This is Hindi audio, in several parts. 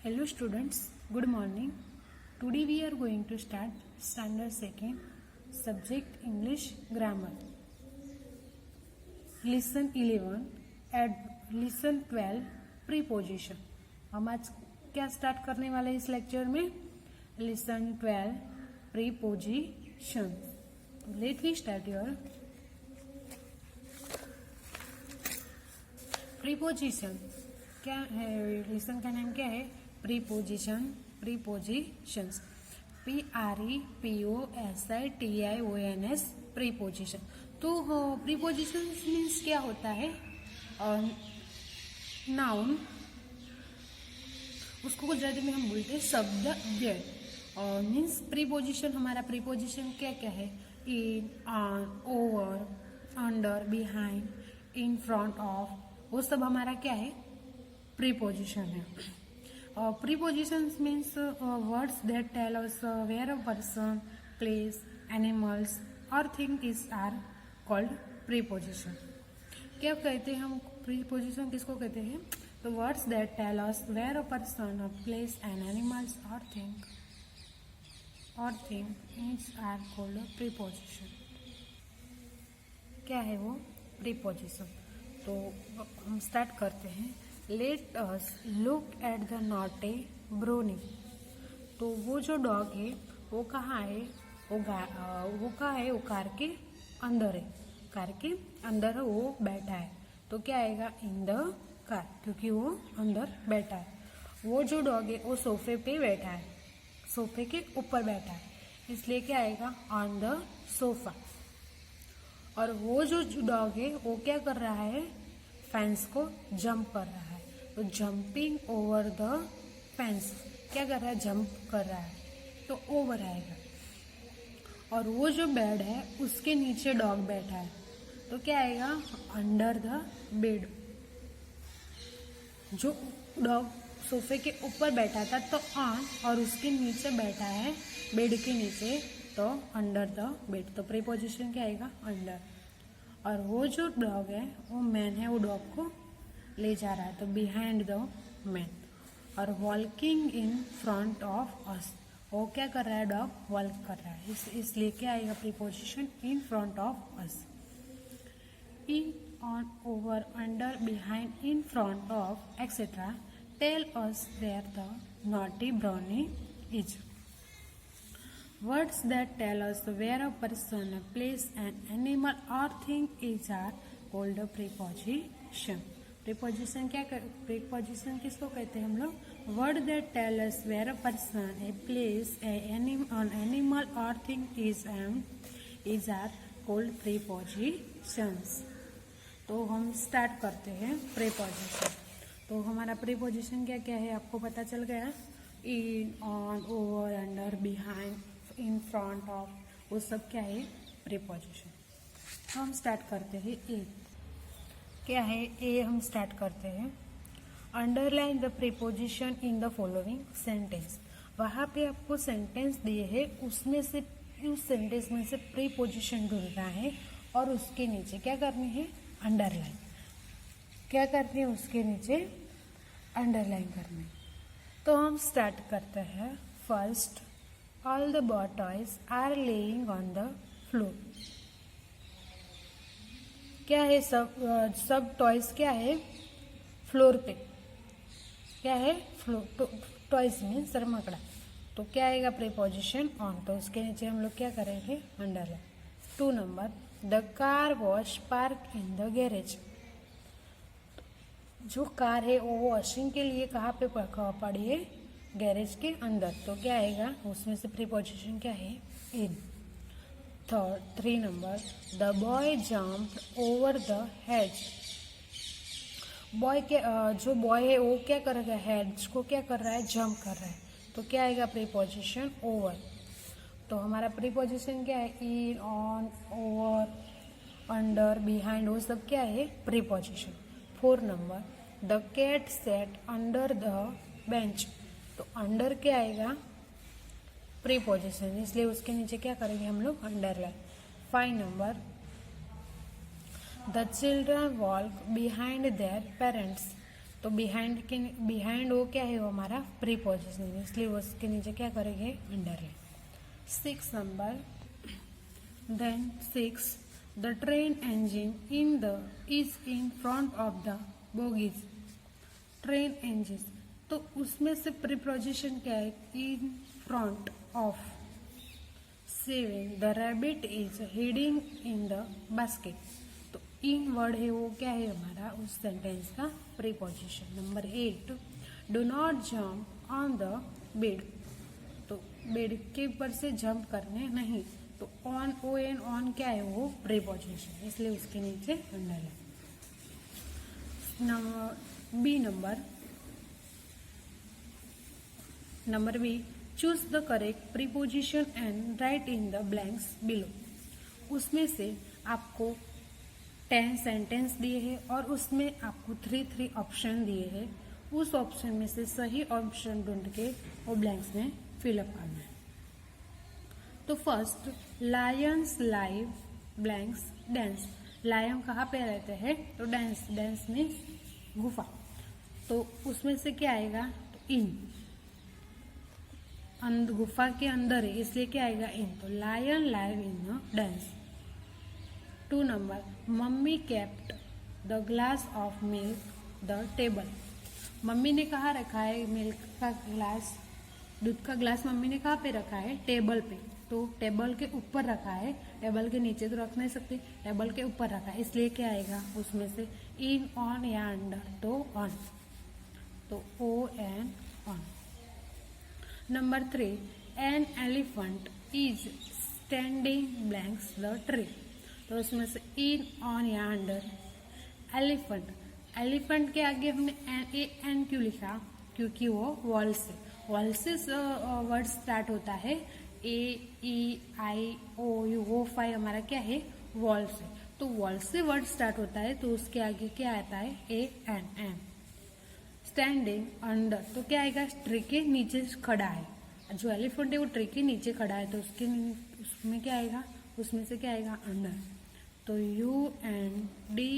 Hello students, good morning. Today we are going to start standard 2nd subject English grammar. Lesson 11 and lesson 12 preposition. हम आज क्या स्टार्ट करने वाले हैं इस लेक्चर में? Lesson 12 preposition. Let me start your preposition. क्या है लेसन का नाम क्या है? प्रीपोजिशन. Prepositions PREPOSITIONS preposition. तो प्रीपोजिशंस मीन्स क्या होता है? नाउन, उसको गुजराती में हम बोलते हैं शब्द व्यय. मीन्स प्रीपोजिशन, हमारा प्रीपोजिशन क्या क्या है? In, on, over, under, behind, in, front of, वो सब हमारा क्या है? प्रीपोजिशन है. Prepositions means words that tell us where a person, place, animals और thing is are called preposition. क्या कहते हैं हम? प्रीपोजिशन किसको कहते हैं? तो words that tell us where a person, a place, an animals और thing is are called preposition. क्या है वो? प्रीपोजिशन. तो हम स्टार्ट करते हैं. Let us look at the naughty brownie. तो वो जो डॉग है वो कहाँ है? वो कहाँ है? वो कार के अंदर है. कार के अंदर वो बैठा है. तो क्या आएगा? इन द कार, क्योंकि वो अंदर बैठा है. वो जो डॉग है वो सोफे पे बैठा है, सोफे के ऊपर बैठा है, इसलिए क्या आएगा? On the sofa. और वो जो डॉग है वो क्या कर रहा है? फेंस को जंप कर रहा है. तो जंपिंग ओवर द फेंस, क्या कर रहा है? जंप कर रहा है. तो ओवर आएगा. और वो जो बेड है उसके नीचे डॉग बैठा है. तो क्या आएगा? Under the bed. जो डॉग सोफे के ऊपर बैठा था तो ऑन, और उसके नीचे बैठा है बेड के नीचे, तो अंडर द बेड. तो प्रीपोजिशन क्या आएगा? अंडर. और वो जो डॉग है वो मैन है, वो डॉग को ले जा रहा है, तो बिहाइंड द मैन. और वॉकिंग इन फ्रंट ऑफ अस, वो क्या कर रहा है? डॉग वॉक कर रहा है, इसलिए क्या आएगा? Preposition in front of us. In, on, over, under, behind, in front of etcetera tell us where the naughty brownie is. Words that tell us where a person, a place, an animal or thing is are called a preposition. Preposition क्या कर? Preposition किसको कहते हैं हम लोग? Word that tell us where a person, a place, an animal or thing is are called prepositions. तो हम स्टार्ट करते हैं preposition. तो हमारा preposition क्या क्या है आपको पता चल गया? In, on, over, under, behind, in, front of, वो सब क्या है? प्रीपोजिशन. तो हम स्टार्ट करते हैं. ए क्या है? ए हम स्टार्ट करते हैं. Underline the preposition in the following sentence. वहाँ पे आपको सेंटेंस दिए है, उसमें से उस सेंटेंस में से प्रीपोजिशन ढूंढना है और उसके नीचे क्या करनी है? अंडरलाइन. क्या करनी है? उसके नीचे अंडरलाइन करनी है. तो हम स्टार्ट करते हैं. First, all the toys are laying on the floor. क्या है? सब टॉयज क्या है? फ्लोर पे. क्या है? फ्लोर. टॉयज मीन्स रमकड़ा. तो क्या आएगा? Preposition on. तो उसके नीचे हम लोग क्या करेंगे? Underline. 2 number, the car was park in the garage. जो कार है वो वॉशिंग के लिए कहाँ पे पड़ी है? गैरेज के अंदर. तो क्या आएगा? उसमें से प्रीपोजिशन क्या है? इन. 3 number, the boy jumped over the hedge. Boy के जो बॉय है वो क्या कर रहा है? हेज को क्या कर रहा है? जंप कर रहा है. तो क्या आएगा? Preposition over. तो हमारा प्रीपोजिशन क्या है? In, on, over, under, behind, वो सब क्या है? Preposition. 4 number, the cat sat under the bench. तो अंडर क्या आएगा? प्रीपोजिशन, इसलिए उसके नीचे क्या करेंगे हम लोग? Underline. 5 number, the children walk behind their parents. तो बिहाइंड वो क्या है, वो हमारा प्रीपोजिशन है, इसलिए वो उसके नीचे क्या करेंगे, अंडर है। 6 number, then 6 the train engine is in front of the bogies. Train engine, तो उसमें से प्रीपोजिशन क्या है, in front of. 7 the rabbit is hiding in the basket, तो इन वर्ड है वो क्या है हमारा उस सेंटेंस का preposition. Number 8 do not jump on the bed, तो बेड के ऊपर से जंप करने नहीं, तो ऑन, ओ एन ऑन क्या है वो प्रीपोजिशन, इसलिए उसके नीचे अंडर है। Number B choose the correct preposition and write in the blanks below. उसमें से आपको 10 सेंटेंस दिए हैं और उसमें आपको 3 ऑप्शन दिए हैं, उस ऑप्शन में से सही ऑप्शन ढूंढ के वो ब्लैंक्स में फिलअप करना है। तो first, lions live blanks dens. Lion कहाँ पे रहते हैं, तो डांस, डांस में गुफा, तो उसमें से क्या आएगा, तो इन, गुफा के अंदर है इसलिए क्या आएगा, इन, तो lion live in dens. 2 number, mummy kept the glass of milk the table. Mummy ने कहाँ रखा है मिल्क का ग्लास, दूध का ग्लास मम्मी ने कहाँ पे रखा है, टेबल पे, तो टेबल के ऊपर रखा है, टेबल के नीचे तो रख नहीं सकते, टेबल के ऊपर रखा है, इसलिए क्या आएगा उसमें से, इन, ऑन या अंडर, तो ऑन, तो O N, on. Number 3, an elephant is standing blanks the tree, तो उसमें से इन, ऑन या अंडर। एलिफेंट, एलिफेंट के आगे हमने एन क्यों लिखा, क्योंकि वो वॉल से वर्ड स्टार्ट होता है, AEIOU वो 5 हमारा क्या है, वॉल से, तो वॉल से वर्ड स्टार्ट होता है, तो उसके आगे क्या आता है, AN। स्टैंडिंग अंडर, तो क्या आएगा, ट्री के नीचे खड़ा है, जो एलिफेंट है वो ट्री के नीचे खड़ा है, तो उसमें क्या आएगा, उसमें से क्या आएगा, अंडर, तो UNDER,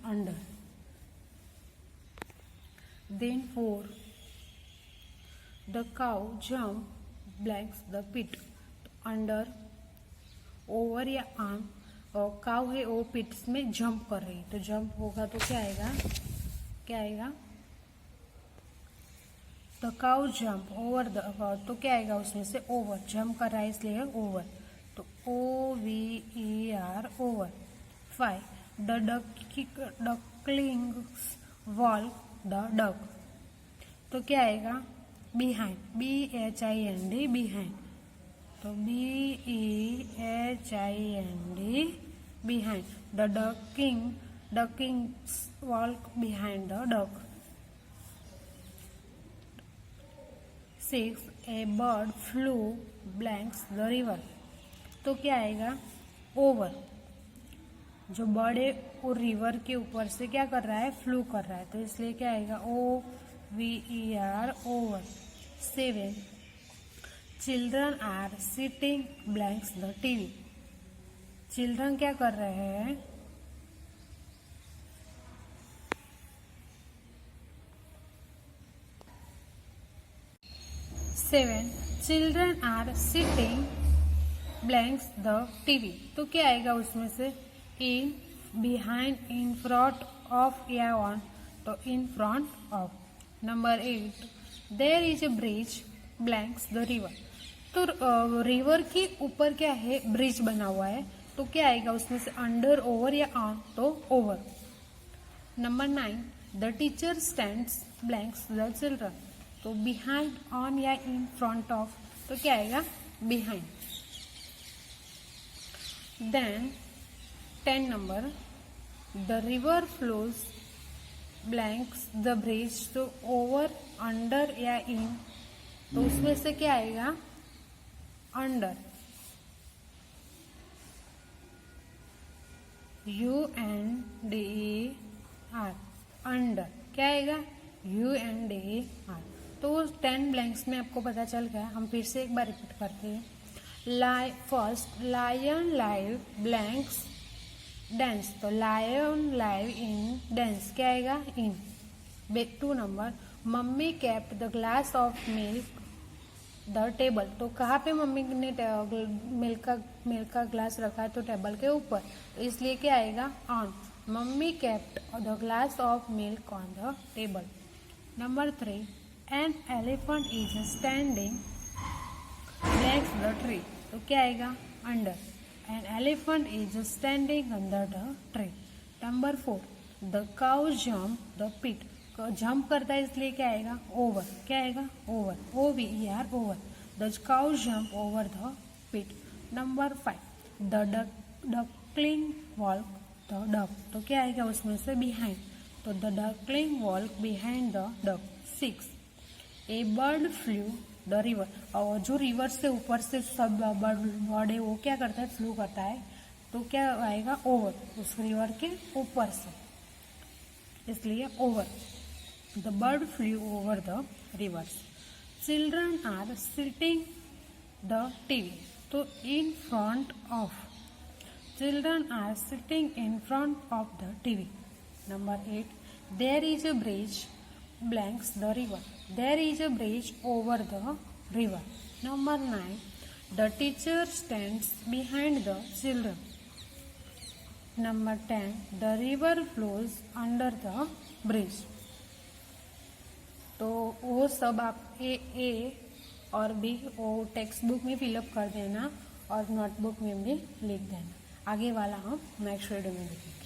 under. Then 4 the cow jump blanks the pit, under, over या ऑन, और काउ है वो पिट्स में जंप कर रही है, तो जंप होगा तो क्या आएगा, the cow jump over the, तो क्या आएगा उसमें से, ओवर, जंप कर रहा है इसलिए ओवर, तो OVER, over. 5 the ducklings walk the duck, तो क्या आएगा, बिहाइंड, BHIND, बिहाइंड, तो BEHIND, behind. The ducklings walk behind the duck. 6 a bird flew blanks the river, तो क्या आएगा, ओवर, जो बर्ड है वो रिवर के ऊपर से क्या कर रहा है, फ्लू कर रहा है, तो इसलिए क्या आएगा, OVER, over. 7 children are sitting blanks the TV, children क्या कर रहे हैं, children are sitting blanks the TV, तो क्या आएगा उसमें से, in, behind, in front of या ऑन, तो in front of. Number 8 there is a bridge blanks the river, तो रिवर के ऊपर क्या है, ब्रिज बना हुआ है, तो क्या आएगा उसमें से, अंडर, ओवर या ऑन, तो over. Number 9 the teacher stands blanks the children, तो बिहाइंड, ऑन या इन फ्रंट ऑफ, तो क्या आएगा, behind. Then 10 number the river flows blanks the bridge, तो ओवर, अंडर या इन, तो उसमें से क्या आएगा, अंडर। UNDER, अंडर, क्या आएगा, UNDER। तो 10 ब्लैंक्स में आपको पता चल गया, हम फिर से एक बार रिपीट करते हैं। First, lion live blanks dens, तो लायन लाइव इन डांस, क्या आएगा, in. Back to number, mummy kept the glass of milk the table. तो कहाँ पे मम्मी ने मिल्क का ग्लास रखा है? तो टेबल के ऊपर, तो इसलिए क्या आएगा? On. Mummy kept the glass of milk on the table. Number 3, an elephant is standing next the tree. तो क्या आएगा? Under. An elephant is standing under the tree. Number 4, the cow jump the pit. Jump करता है इसलिए क्या आएगा? ओवर। क्या आएगा? Over, OVER, over. The cow jump over the pit. Number 5, the duckling walk the duck. तो क्या आएगा उसमें से? बिहाइंड। तो the duckling walk behind the duck. 6, a bird flu the river. और जो रिवर से ऊपर से सब बर्ड है वो क्या करता है? फ्लू करता है। तो क्या आएगा? ओवर, उस रिवर के ऊपर से, इसलिए over. The bird flew over the river. Children are sitting the TV. तो in front of, children are sitting in front of the TV. Number 8, there is a bridge blanks the river. There is a bridge over the river. Number 9, the teacher stands behind the children. Number 10, the river flows under the bridge. तो वो सब आप ए और बी वो टेक्स्ट बुक में फिलअप कर देना और नोटबुक में भी लिख देना। आगे वाला हम नेक्स्ट वीडियो में देखेंगे।